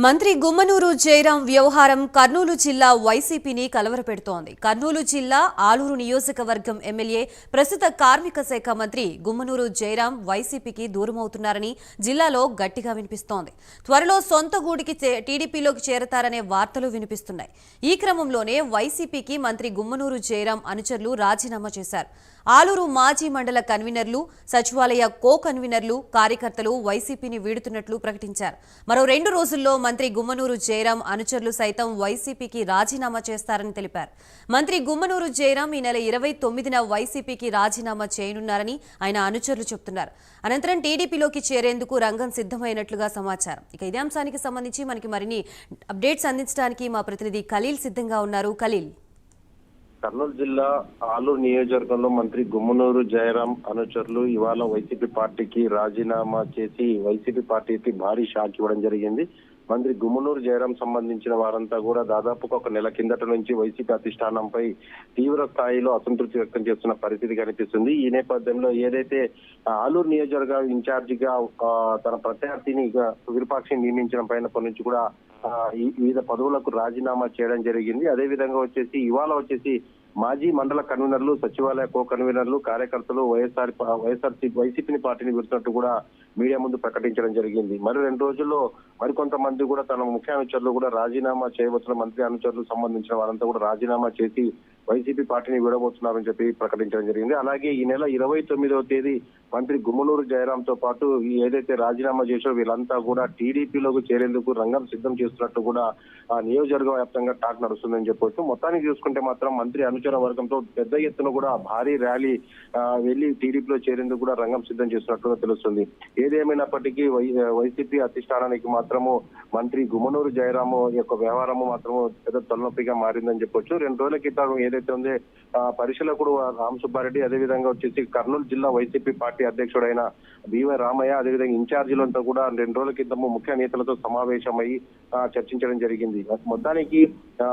మంత్రి గుమ్మనూరు జయరాం వ్యవహారం కర్నూలు జిల్లా వైసీపీని కలవరపెడుతోంది. కర్నూలు జిల్లా ఆలూరు నియోజకవర్గం ఎమ్మెల్యే ప్రస్తుత కార్మిక శాఖ మంత్రి గుమ్మనూరు జయరాం వైసీపీకి దూరమవుతున్నారని జిల్లాలో గట్టిగా వినిపిస్తోంది. త్వరలో సొంత గూడికి టీడీపీలోకి చేరతారనే వార్తలు వినిపిస్తున్నాయి. ఈ క్రమంలోనే వైసీపీకి మంత్రి గుమ్మనూరు జయరాం అనుచరులు రాజీనామా చేశారు. ఆలూరు మాజీ మండల కన్వీనర్లు, సచివాలయ కో కన్వీనర్లు, కార్యకర్తలు వైసీపీని వీడుతున్నట్లు ప్రకటించారు. మరో 2 రోజుల్లో మంత్రి గుమ్మనూరు జయరాం అనుచరులు సైతం వైసీపీకి రాజీనామా చేస్తారని తెలిపారు. మంత్రి గుమ్మనూరు జయరాం ఈ నెల 29న వైసీపీకి రాజీనామా చేయనున్నారని ఆయన అనుచరులు చెబుతున్నారు. అనంతరం టీడీపీలోకి చేరేందుకు రంగం సిద్ధమైనట్లుగా సమాచారం. ఇక ఇదే అంశానికి సంబంధించి మనకి మరిన్ని అప్డేట్స్ అందించడానికి మా ప్రతినిధి ఖలీల్ సిద్ధంగా ఉన్నారు. ఖలీల్, కర్నూలు జిల్లా ఆలూరు నియోజకవర్గంలో మంత్రి గుమ్మనూరు జయరాం అనుచరులు ఇవాళ వైసీపీ పార్టీకి రాజీనామా చేసి వైసీపీ పార్టీకి భారీ షాక్ ఇవ్వడం జరిగింది. మంత్రి గుమ్మనూరు జయరాం సంబంధించిన వారంతా కూడా దాదాపుగా ఒక నెల కిందట నుంచి వైసీపీ అధిష్టానంపై తీవ్ర స్థాయిలో అసంతృప్తి వ్యక్తం చేస్తున్న పరిస్థితి కనిపిస్తుంది. ఈ నేపథ్యంలో ఏదైతే ఆలూరు నియోజకవర్గ ఇన్ఛార్జిగా తన ప్రత్యర్థిని విరూపాక్షిని నియమించడం పైన నుంచి కూడా వివిధ పదవులకు రాజీనామా చేయడం జరిగింది. అదే విధంగా ఇవాళ మాజీ మండల కన్వీనర్లు, సచివాలయ కో కన్వీనర్లు, కార్యకర్తలు వైసీపీ పార్టీని విడుతున్నట్టు కూడా మీడియా ముందు ప్రకటించడం జరిగింది. మరి 2 రోజుల్లో మరికొంతమంది కూడా తన ముఖ్య అనుచరులు కూడా రాజీనామా చేయబోతున్న మంత్రి అనుచరులకు సంబంధించిన వారంతా కూడా రాజీనామా చేసి వైసీపీ పార్టీని విడబోతున్నారని చెప్పి ప్రకటించడం జరిగింది. అలాగే ఈ నెల 29వ తేదీ మంత్రి గుమ్మనూరు జయరాంతో పాటు ఏదైతే రాజీనామా చేశారో వీళ్ళంతా కూడా టీడీపీలోకి చేరేందుకు రంగం సిద్ధం చేస్తున్నట్టు కూడా నియోజకవర్గ వ్యాప్తంగా టాక్ నడుస్తుందని చెప్పొచ్చు. మొత్తానికి చూసుకుంటే మాత్రం మంత్రి అనుచర వర్గంతో పెద్ద ఎత్తున కూడా భారీ ర్యాలీ వెళ్లి టీడీపీలో చేరేందుకు కూడా రంగం సిద్ధం చేస్తున్నట్టుగా తెలుస్తుంది. ఏదేమైనప్పటికీ వైసీపీ అధిష్టానానికి మాత్రము మంత్రి గుమ్మనూరు జయరాము యొక్క వ్యవహారము మాత్రము పెద్ద తలనొప్పిగా మారిందని చెప్పొచ్చు. 2 రోజుల క్రితం ఏదైతే ఉందో పరిశీలకుడు రామ్ సుబ్బారెడ్డి, అదేవిధంగా కర్నూలు జిల్లా వైసీపీ పార్టీ అధ్యక్షుడైన బివై రామయ్య, అదేవిధంగా ఇన్ఛార్జీలంతా కూడా 2 రోజుల క్రితము ముఖ్య నేతలతో సమావేశమై చర్చించడం జరిగింది. మొత్తానికి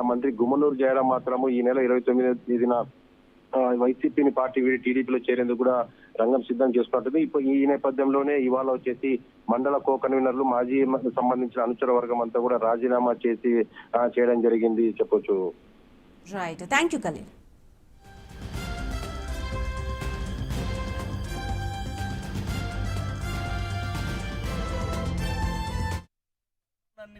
మంత్రి గుమ్మనూరు జయరాం మాత్రము ఈ నెల 29వ తేదీన వైసీపీని పార్టీ వీడి టీడీపీలో చేరేందుకు కూడా రంగం సిద్ధం చేసుకుంటుంది. ఈ నేపథ్యంలోనే ఇవాళ మండల కో కన్వీనర్లు, మాజీ సంబంధించిన అనుచర వర్గం అంతా కూడా రాజీనామా చేయడం జరిగింది చెప్పొచ్చు. Right, thank you Khalil.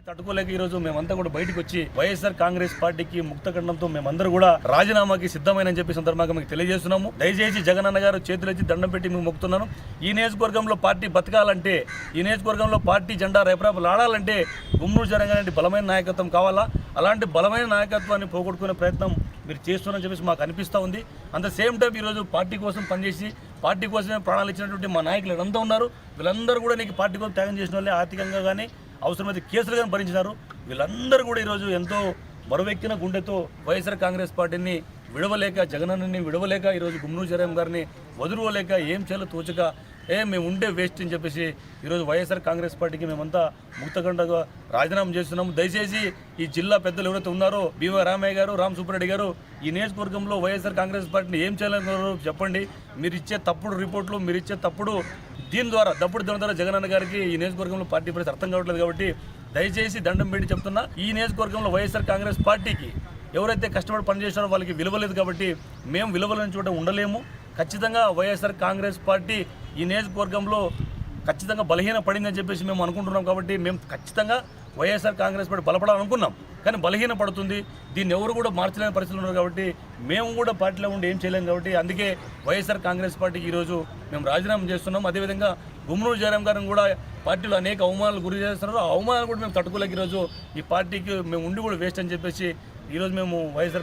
తట్టుకోలేక ఈ రోజు మేమంతా కూడా బయటకు వచ్చి వైఎస్ఆర్ కాంగ్రెస్ పార్టీకి ముక్తఖండంతో మేమందరూ కూడా రాజీనామాకి సిద్ధమైనని చెప్పి సందర్భంగా మీకు తెలియజేస్తున్నాము. దయచేసి జగనన్న గారు చేతులెత్తి దండం పెట్టి మేము మొక్కుతున్నాను. ఈ నియోజకవర్గంలో పార్టీ బతకాలంటే, ఈ నియోజకవర్గంలో పార్టీ జెండా రేపరేపలు ఆడాలంటే గుమ్మనూరు జయరాం గారి బలమైన నాయకత్వం కావాలా. అలాంటి బలమైన నాయకత్వాన్ని పోగొట్టుకునే ప్రయత్నం మీరు చేస్తున్నారని చెప్పేసి మాకు అనిపిస్తూ ఉంది. అంత సేమ్ టైం ఈరోజు పార్టీ కోసం పనిచేసి పార్టీ కోసమే ప్రాణాలు ఇచ్చినటువంటి మా నాయకులు ఎంతో ఉన్నారు. వీళ్ళందరూ కూడా నీకు పార్టీ కోసం త్యాగం చేసిన వాళ్ళే, ఆర్థికంగా కానీ అవసరమైతే కేసులు కానీ భరించినారు. వీళ్ళందరూ కూడా ఈరోజు ఎంతో బరువెక్కిన గుండెతో వైఎస్ఆర్ కాంగ్రెస్ పార్టీని విడవలేక, జగనన్నని విడవలేక, ఈరోజు గుమ్మనూరు జయరాం గారిని వదులుకోలేక, ఏం చేయాలో తోచక మేము ఉండే వేస్ట్ అని చెప్పేసి ఈరోజు వైఎస్ఆర్ కాంగ్రెస్ పార్టీకి మేమంతా ముక్తఖండగా రాజీనామా చేస్తున్నాము. దయచేసి ఈ జిల్లా పెద్దలు ఎవరైతే ఉన్నారో బివై రామయ్య గారు, రామ్ సుబ్బారెడ్డి గారు, ఈ నియోజకవర్గంలో వైఎస్ఆర్ కాంగ్రెస్ పార్టీని ఏం చేయాలనుకున్నారో చెప్పండి. మీరు ఇచ్చే తప్పుడు రిపోర్ట్లు, మీరు ఇచ్చే తప్పుడు దీని ద్వారా జగనన్న గారికి ఈ నియోజకవర్గంలో పార్టీ పరిస్థితి అర్థం కావట్లేదు. కాబట్టి దయచేసి దండం పెట్టి చెప్తున్నా, ఈ నియోజకవర్గంలో వైఎస్ఆర్ కాంగ్రెస్ పార్టీకి ఎవరైతే కష్టపడి పనిచేస్తారో వాళ్ళకి విలువలేదు. కాబట్టి మేము విలువలేని చోట ఉండలేము. ఖచ్చితంగా వైఎస్ఆర్ కాంగ్రెస్ పార్టీ ఈ నియోజకవర్గంలో ఖచ్చితంగా బలహీన పడిందని చెప్పేసి మేము అనుకుంటున్నాం. కాబట్టి మేము ఖచ్చితంగా వైఎస్ఆర్ కాంగ్రెస్ పార్టీ బలపడాలనుకున్నాం, కానీ బలహీన పడుతుంది. దీన్ని ఎవరు కూడా మార్చలేని పరిస్థితులు ఉన్నారు. కాబట్టి మేము కూడా పార్టీలో ఉండి ఏం చేయలేము. కాబట్టి అందుకే వైఎస్ఆర్ కాంగ్రెస్ పార్టీకి ఈరోజు మేము రాజీనామా చేస్తున్నాం. అదేవిధంగా గుమ్మనూరు జయరాం గారిని కూడా పార్టీలో అనేక అవమానాలు గురి చేస్తున్నారు. ఆ అవమానాలు కూడా మేము తట్టుకోలేక ఈరోజు ఈ పార్టీకి మేము ఉండి కూడా వేస్ట్ అని చెప్పేసి ఈరోజు మేము వైఎస్ఆర్